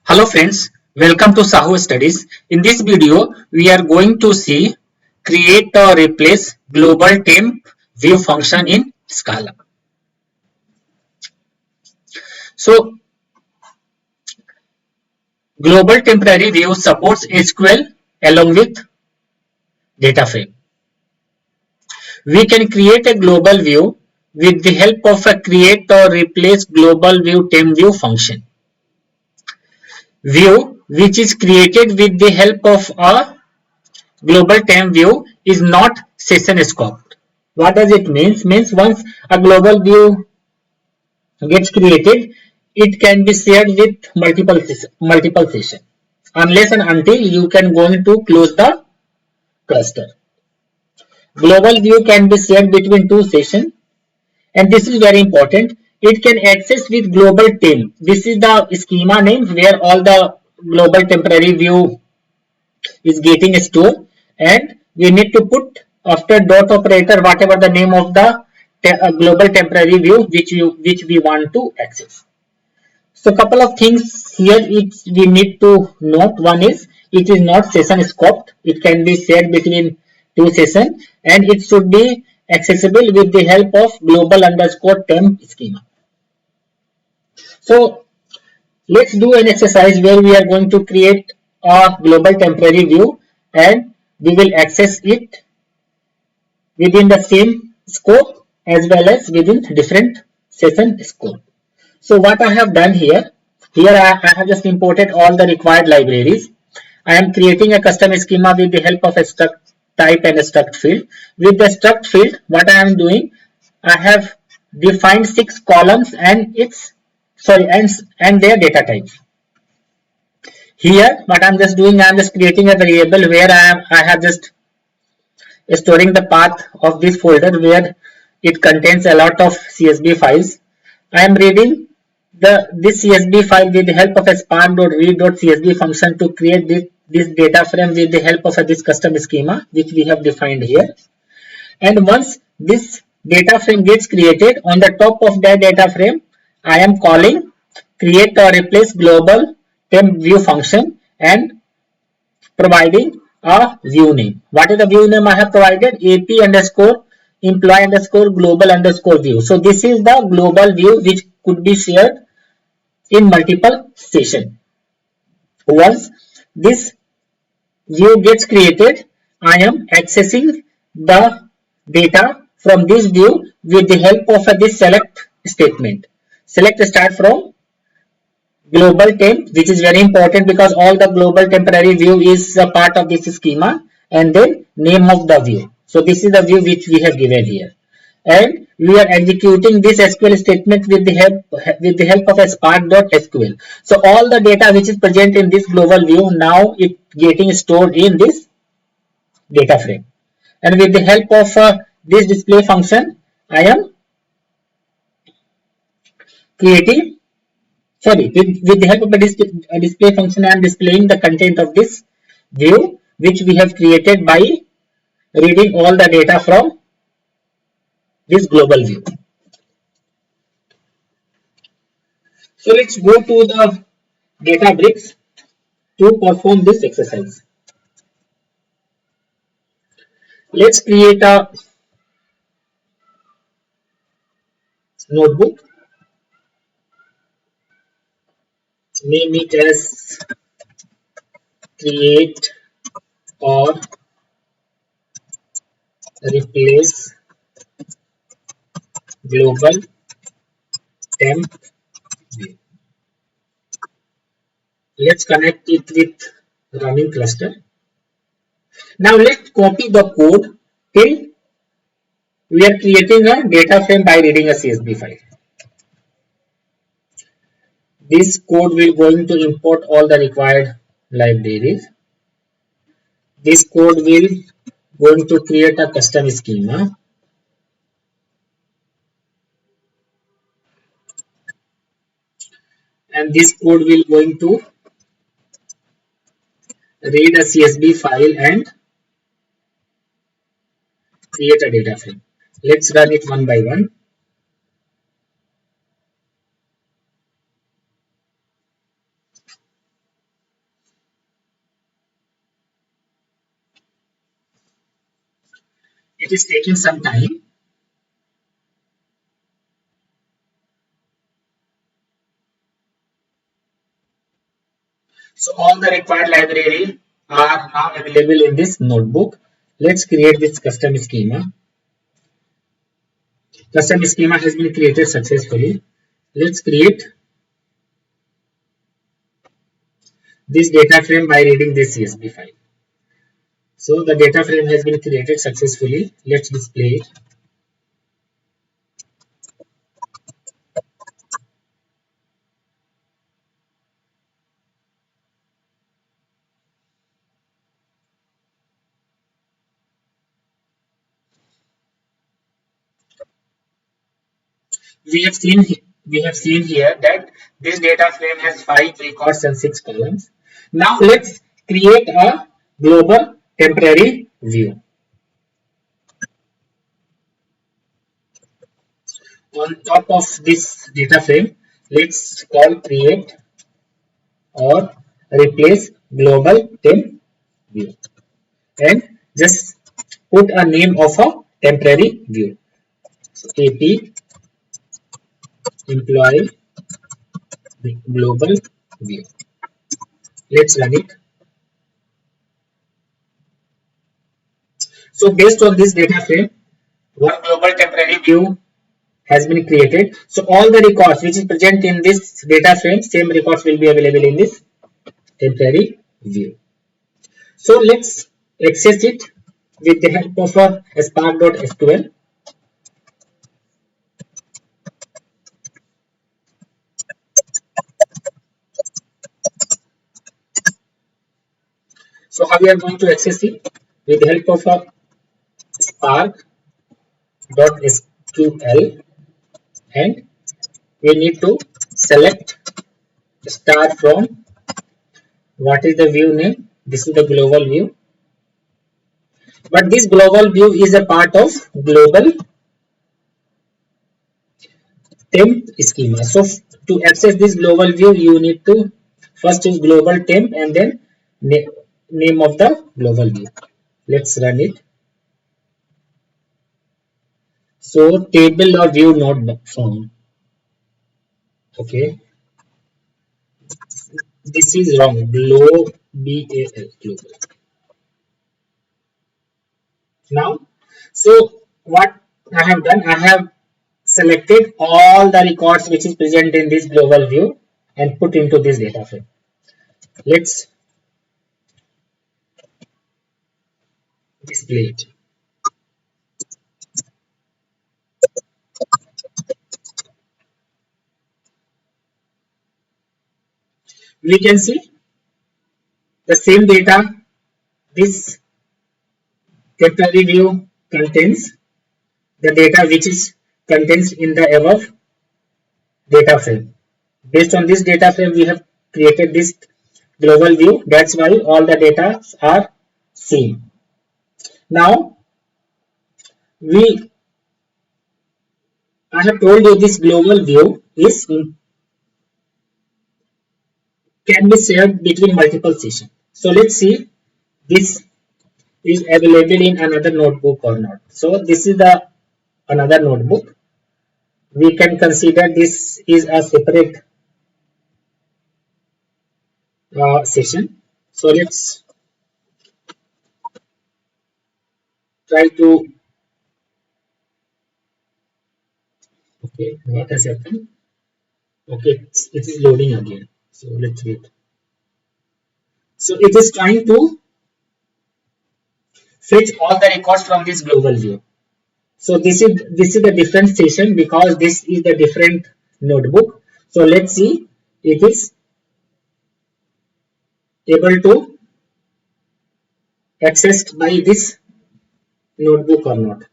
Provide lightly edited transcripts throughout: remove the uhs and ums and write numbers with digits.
Hello friends, welcome to Sahu Studies. In this video, we are going to see create or replace global temp view function in Scala. So, global temporary view supports SQL along with data frame. We can create a global view with the help of a create or replace global view temp view function. View which is created with the help of a global temp view is not session scoped. What does it mean? Means once a global view gets created, it can be shared with multiple sessions unless and until you can go to close the cluster. Global view can be shared between two sessions, and this is very important. It can access with global temp. This is the schema name where all the global temporary view is getting stored, and we need to put after dot operator whatever the name of the global temporary view which we want to access. So couple of things here we need to note. One is it is not session scoped. It can be shared between two sessions, and it should be accessible with the help of global underscore temp schema. So let's do an exercise where we are going to create a global temporary view, and we will access it within the same scope as well as within different session scope. So what I have done here I have just imported all the required libraries. I am creating a custom schema with the help of a struct type and a struct field. With the struct field, what I am doing, I have defined 6 columns and and their data types. Here, what I'm just doing, I'm just creating a variable where I have just storing the path of this folder where it contains a lot of CSV files. I am reading this CSV file with the help of a spark.read.csv function to create this data frame with the help of this custom schema which we have defined here. And once this data frame gets created, on the top of that data frame, I am calling create or replace global temp view function and providing a view name. What is the view name I have provided? AP underscore employee underscore global underscore view. So this is the global view which could be shared in multiple sessions. Once this view gets created, I am accessing the data from this view with the help of this select statement. Select start from global temp, which is very important because all the global temporary view is a part of this schema, and then name of the view. So this is the view which we have given here, and we are executing this SQL statement with the help of a spark.sql. So all the data which is present in this global view now it getting stored in this data frame, and with the help of this display function, I am creating with the help of a display function, I am displaying the content of this view which we have created by reading all the data from this global view. So let's go to the Databricks to perform this exercise. Let's create a notebook. Name it as create or replace global temp view. Let's connect it with running cluster. Now let's copy the code till we are creating a data frame by reading a CSV file. This code will going to import all the required libraries. This code will going to create a custom schema. And this code will going to read a CSV file and create a data frame. Let's run it one by one. It is taking some time. So all the required library are now available in this notebook. Let's create this custom schema. Custom schema has been created successfully. Let's create this data frame by reading this CSV file. So the data frame has been created successfully. Let's display it. We have seen we have seen here that this data frame has 5 records and 6 columns. Now let's create a global temporary view. On top of this data frame, let's call create or replace global temp view and just put a name of a temporary view. So AP employee global view. Let's run it. So based on this data frame, one global temporary view has been created. So all the records which is present in this data frame, same records will be available in this temporary view. So let's access it with the help of a spark.sql. So how we are going to access it? With the help of a spark.sql, and we need to select star from what is the view name. This is the global view, but this global view is a part of global temp schema. So to access this global view, you need to first use global temp and then name of the global view. Let's run it. So table or view not found. Okay, this is wrong. Global. Global. Now, so what I have done, I have selected all the records which is present in this global view and put into this data frame. Let's display it. We can see the same data. This temporary view contains the data which is contains in the above data frame. Based on this data frame, we have created this global view. That's why all the data are same. Now, we I have told you this global view is can be shared between multiple sessions. So let's see this is available in another notebook or not. So this is the another notebook. We can consider this is a separate session. So let's try to. Okay, what has happened? Okay, it is loading again. So let's wait. So it is trying to fetch all the records from this global view. So this is the different session because this is the different notebook. So let's see it is able to accessed by this notebook or not.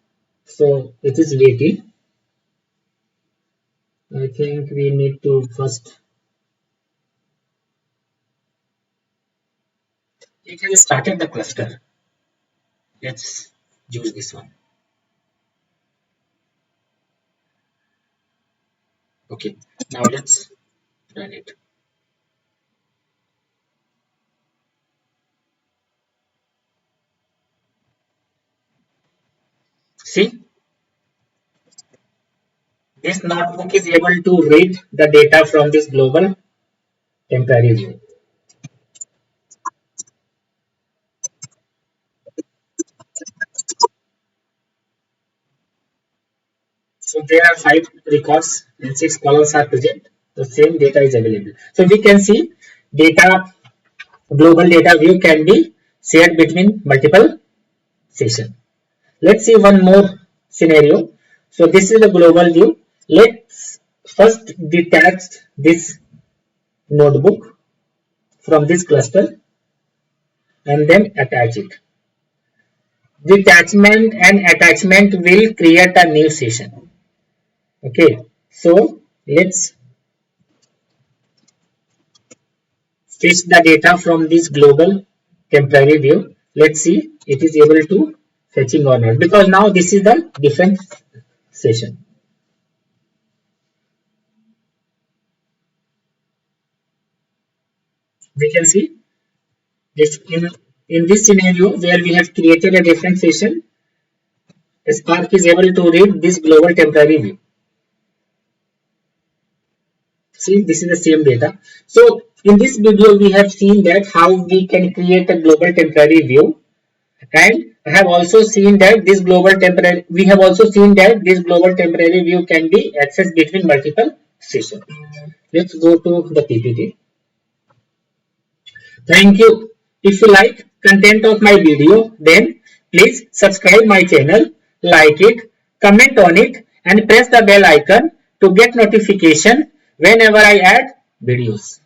So it is waiting. I think we need to first. It has started the cluster. Let's use this one. Okay. Now let's run it. See, this notebook is able to read the data from this global temporary view. So there are 5 records and 6 columns are present. The same data is available. So we can see data, global data view can be shared between multiple sessions. Let's see one more scenario. So this is the global view. Let's first detach this notebook from this cluster and then attach it. Detachment and attachment will create a new session. Okay, so let's fetch the data from this global temporary view. Let's see it is able to fetching or not, because now this is the different session. We can see this in this scenario where we have created a different session, Spark is able to read this global temporary view. See, this is the same data. So in this video we have seen that how we can create a global temporary view, and I have also seen that this global temporary view can be accessed between multiple sessions. Let's go to the PPT. Thank you. If you like content of my video, then please subscribe my channel, like it, comment on it, and press the bell icon to get notification whenever I add videos.